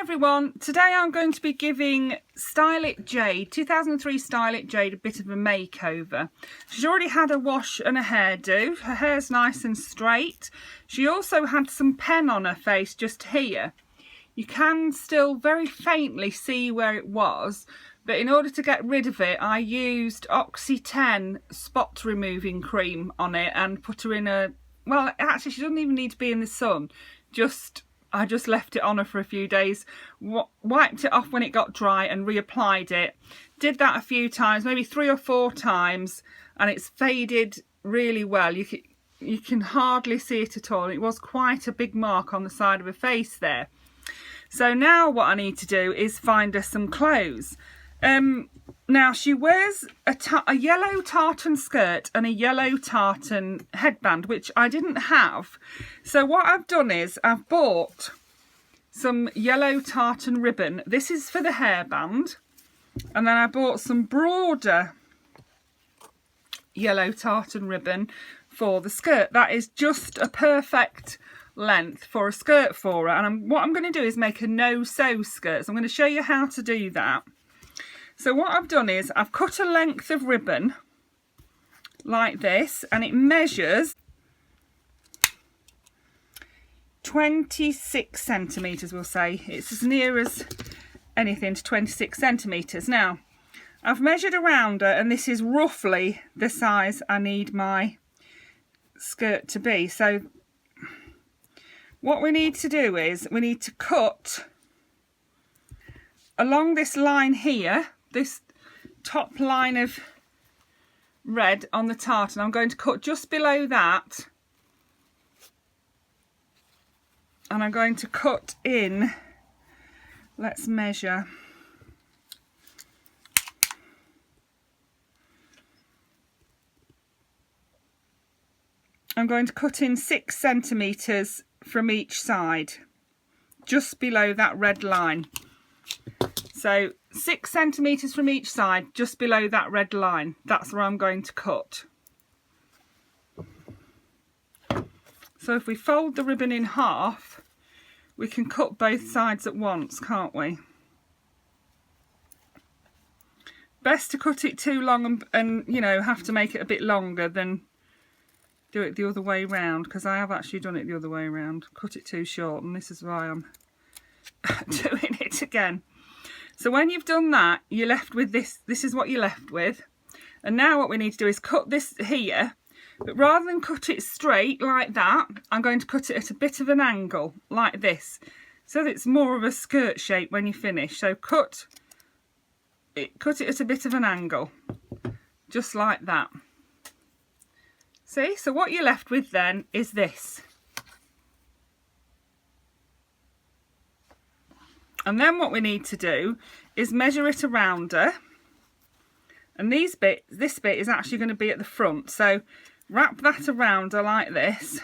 everyone, today I'm going to be giving Style It Jade, 2003 Style It Jade, a bit of a makeover. She's already had a wash and a hairdo. Her hair's nice and straight. She also had some pen on her face just here. You can still very faintly see where it was, but in order to get rid of it I used Oxy 10 spot removing cream on it and put her in a, well actually she doesn't even need to be in the sun, I just left it on her for a few days, wiped it off when it got dry and reapplied it. Did that a few times, maybe 3 or 4 times, and it's faded really well. You can hardly see it at all. It was quite a big mark on the side of her face there. So now what I need to do is find her some clothes. Now she wears a yellow tartan skirt and a yellow tartan headband, which I didn't have. So what I've done is I've bought some yellow tartan ribbon. This is for the hairband. And then I bought some broader yellow tartan ribbon for the skirt. That is just a perfect length for a skirt for her. And what I'm going to do is make a no-sew skirt. So I'm going to show you how to do that. So what I've done is I've cut a length of ribbon like this, and it measures 26 centimetres, we'll say. It's as near as anything to 26 centimetres. Now, I've measured around her, and this is roughly the size I need my skirt to be. So what we need to do is we need to cut along this line here, this top line of red on the tartan. I'm going to cut just below that, and I'm going to cut in, let's measure, I'm going to cut in 6 centimetres from each side, just below that red line. So 6 centimetres from each side, just below that red line. That's where I'm going to cut. So if we fold the ribbon in half, we can cut both sides at once, can't we? Best to cut it too long and you know, have to make it a bit longer than do it the other way round, because I have actually done it the other way around. Cut it too short, and this is why I'm doing it again. So when you've done that, you're left with this. This is what you're left with. And now what we need to do is cut this here, but rather than cut it straight like that, I'm going to cut it at a bit of an angle like this, so that it's more of a skirt shape when you finish. So cut it at a bit of an angle, just like that. See, so what you're left with then is this. And then what we need to do is measure it around her. And this bit is actually going to be at the front. So wrap that around her like this.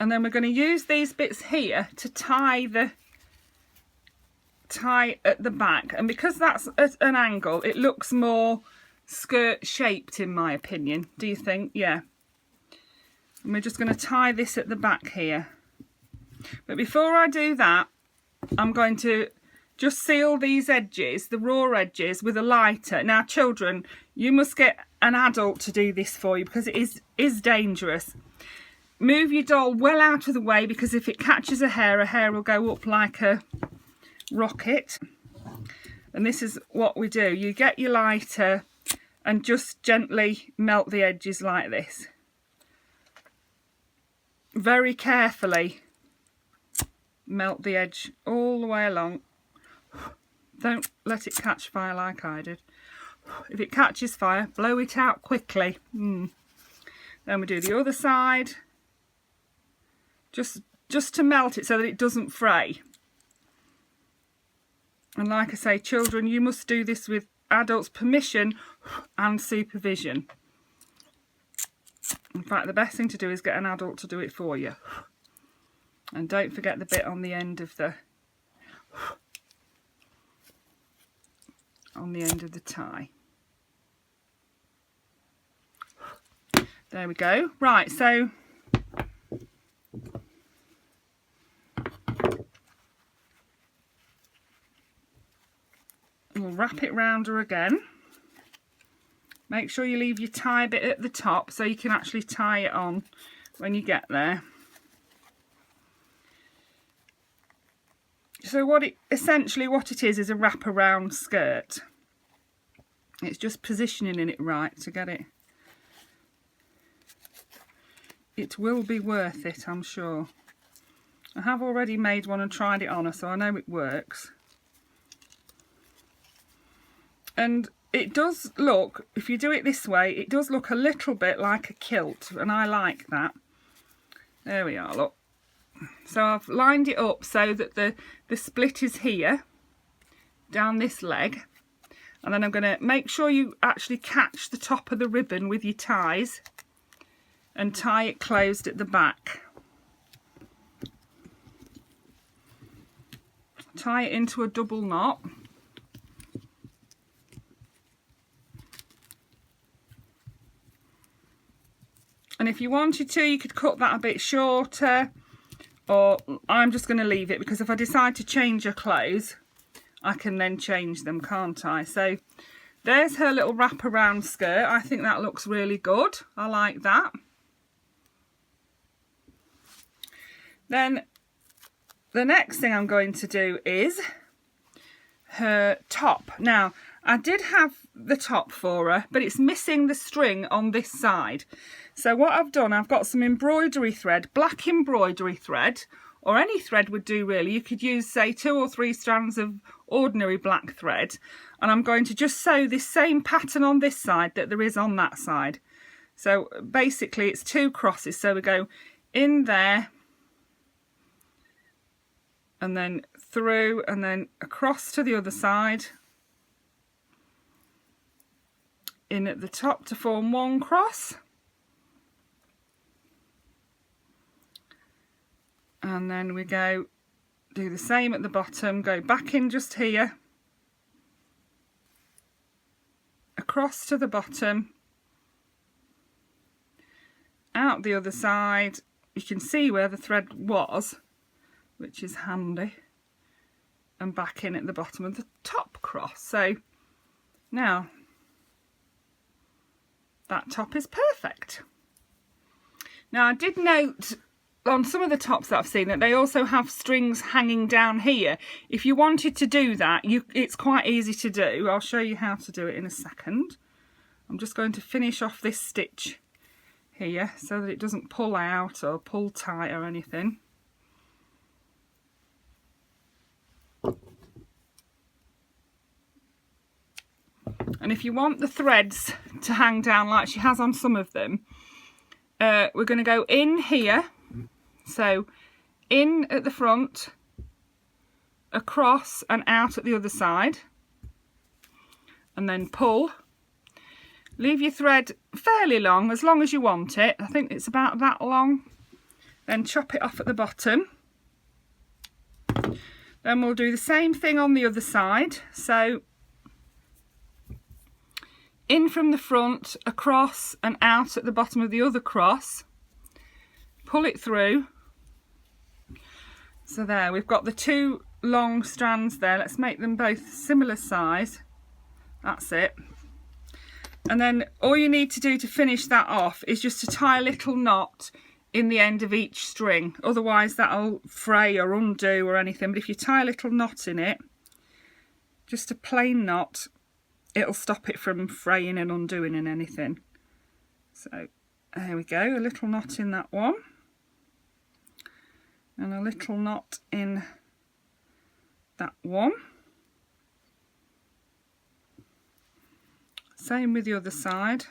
And then we're going to use these bits here to tie at the back. And because that's at an angle, it looks more skirt shaped in my opinion. Do you think? Yeah. And we're just going to tie this at the back here. But before I do that, I'm going to just seal these edges, the raw edges, with a lighter. Now children, you must get an adult to do this for you, because it is dangerous. Move your doll well out of the way, because if it catches her hair will go up like a rocket. And this is what we do. You get your lighter and just gently melt the edges like this. Very carefully melt the edge all the way along. Don't let it catch fire like I did. If it catches fire, blow it out quickly. Then we do the other side, just to melt it so that it doesn't fray. And like I say, children, you must do this with adults' permission and supervision. In fact, the best thing to do is get an adult to do it for you. And don't forget the bit on the end of the tie. There we go. Right, so We'll wrap it round her again. Make sure you leave your tie bit at the top so you can actually tie it on when you get there. So essentially what it is a wraparound skirt. It's just positioning it right to get it. It will be worth it, I'm sure. I have already made one and tried it on her, so I know it works. And it does look, if you do it this way, it does look a little bit like a kilt, and I like that. There we are, look. So I've lined it up so that the split is here, down this leg. And then I'm going to make sure you actually catch the top of the ribbon with your ties and tie it closed at the back. Tie it into a double knot. And if you wanted to, you could cut that a bit shorter, or I'm just going to leave it because if I decide to change her clothes, I can then change them, can't I? So there's her little wraparound skirt. I think that looks really good. I like that. Then the next thing I'm going to do is her top. Now, I did have the top for her, but it's missing the string on this side. So what I've done, I've got some embroidery thread, black embroidery thread, or any thread would do really. You could use, say, 2 or 3 strands of ordinary black thread. And I'm going to just sew this same pattern on this side that there is on that side. So basically it's 2 crosses. So we go in there, and then through, and then across to the other side, in at the top to form 1 cross, and then we go do the same at the bottom, go back in just here, across to the bottom, out the other side. You can see where the thread was, which is handy, and back in at the bottom of the top cross. So now that top is perfect. Now I did note on some of the tops that I've seen that they also have strings hanging down here. If you wanted to do that, it's quite easy to do. I'll show you how to do it in a second. I'm just going to finish off this stitch here so that it doesn't pull out or pull tight or anything. And if you want the threads to hang down like she has on some of them, we're going to go in here. So in at the front, across and out at the other side, and then pull. Leave your thread fairly long as you want it. I think it's about that long. Then chop it off at the bottom. Then we'll do the same thing on the other side. So in from the front, across and out at the bottom of the other cross. Pull it through. So there, we've got the 2 long strands there. Let's make them both similar size. That's it. And then all you need to do to finish that off is just to tie a little knot in the end of each string. Otherwise that'll fray or undo or anything. But if you tie a little knot in it, just a plain knot, it'll stop it from fraying and undoing and anything. So there we go, a little knot in that one. And a little knot in that one. Same with the other side.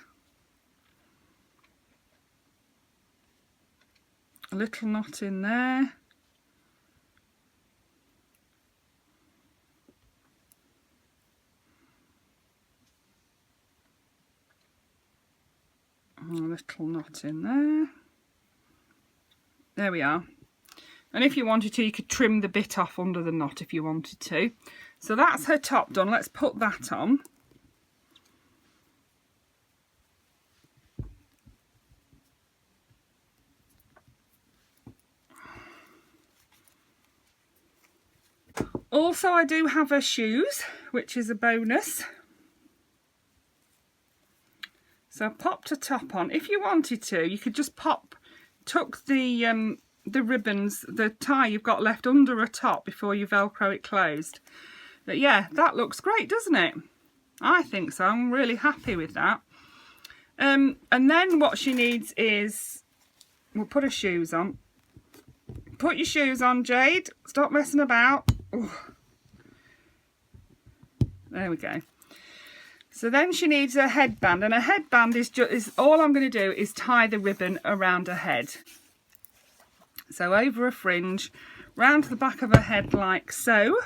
A little knot in there. A little knot in there. There we are. And if you wanted to, you could trim the bit off under the knot if you wanted to. So that's her top done. Let's put that on. Also, I do have her shoes. which is a bonus. So I popped a top on. If you wanted to, you could just tuck the ribbons, the tie you've got left under a top before you Velcro it closed. But yeah, that looks great, doesn't it? I think so. I'm really happy with that. And then what she needs is, we'll put her shoes on. Put your shoes on, Jade. Stop messing about. Ooh. There we go. So then she needs a headband, and a headband is all I'm going to do is tie the ribbon around her head. So over a fringe, round to the back of her head like so.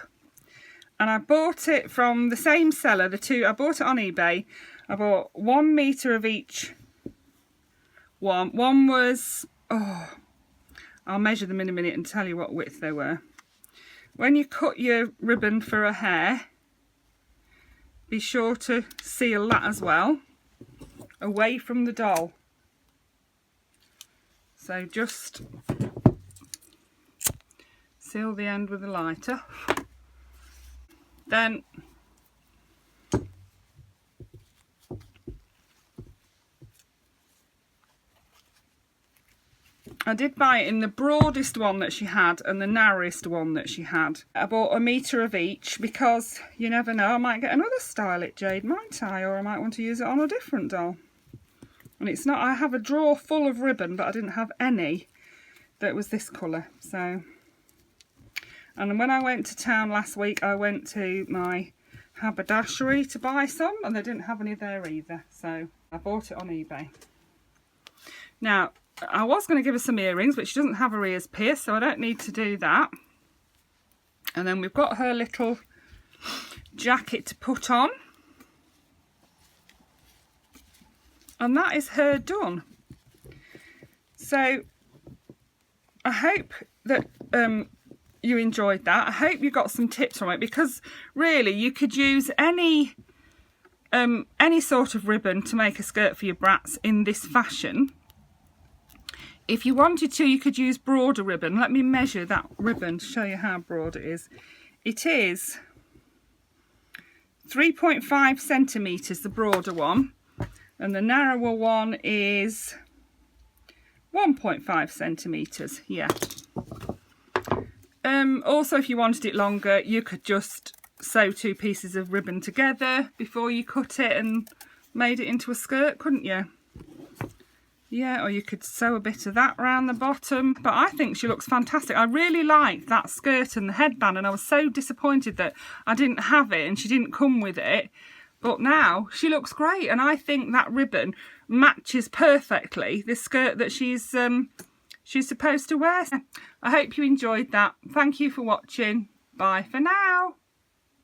And I bought it from the same seller, I bought it on eBay. I bought 1 metre of each one. One was, I'll measure them in a minute and tell you what width they were. When you cut your ribbon for a hair, be sure to seal that as well, away from the doll. So just seal the end with a lighter. Then I did buy it in the broadest one that she had and the narrowest one that she had. I bought 1 metre of each because you never know, I might get another Style It Jade, might I? Or I might want to use it on a different doll. And it's not, I have a drawer full of ribbon, but I didn't have any that was this colour. So, and when I went to town last week, I went to my haberdashery to buy some, and they didn't have any there either. So I bought it on eBay. Now, I was going to give her some earrings, but she doesn't have her ears pierced, so I don't need to do that. And then we've got her little jacket to put on. And that is her done. So I hope that you enjoyed that. I hope you got some tips from it, because really you could use any sort of ribbon to make a skirt for your Bratz in this fashion. If you wanted to, you could use broader ribbon. Let me measure that ribbon to show you how broad it is. It is 3.5 centimetres, the broader one, and the narrower one is 1.5 centimetres. Yeah. Also, if you wanted it longer, you could just sew 2 pieces of ribbon together before you cut it and made it into a skirt, couldn't you? Yeah, or you could sew a bit of that around the bottom. But I think she looks fantastic. I really liked that skirt and the headband, and I was so disappointed that I didn't have it and she didn't come with it. But now she looks great, and I think that ribbon matches perfectly the skirt that she's supposed to wear. I hope you enjoyed that. Thank you for watching. Bye for now.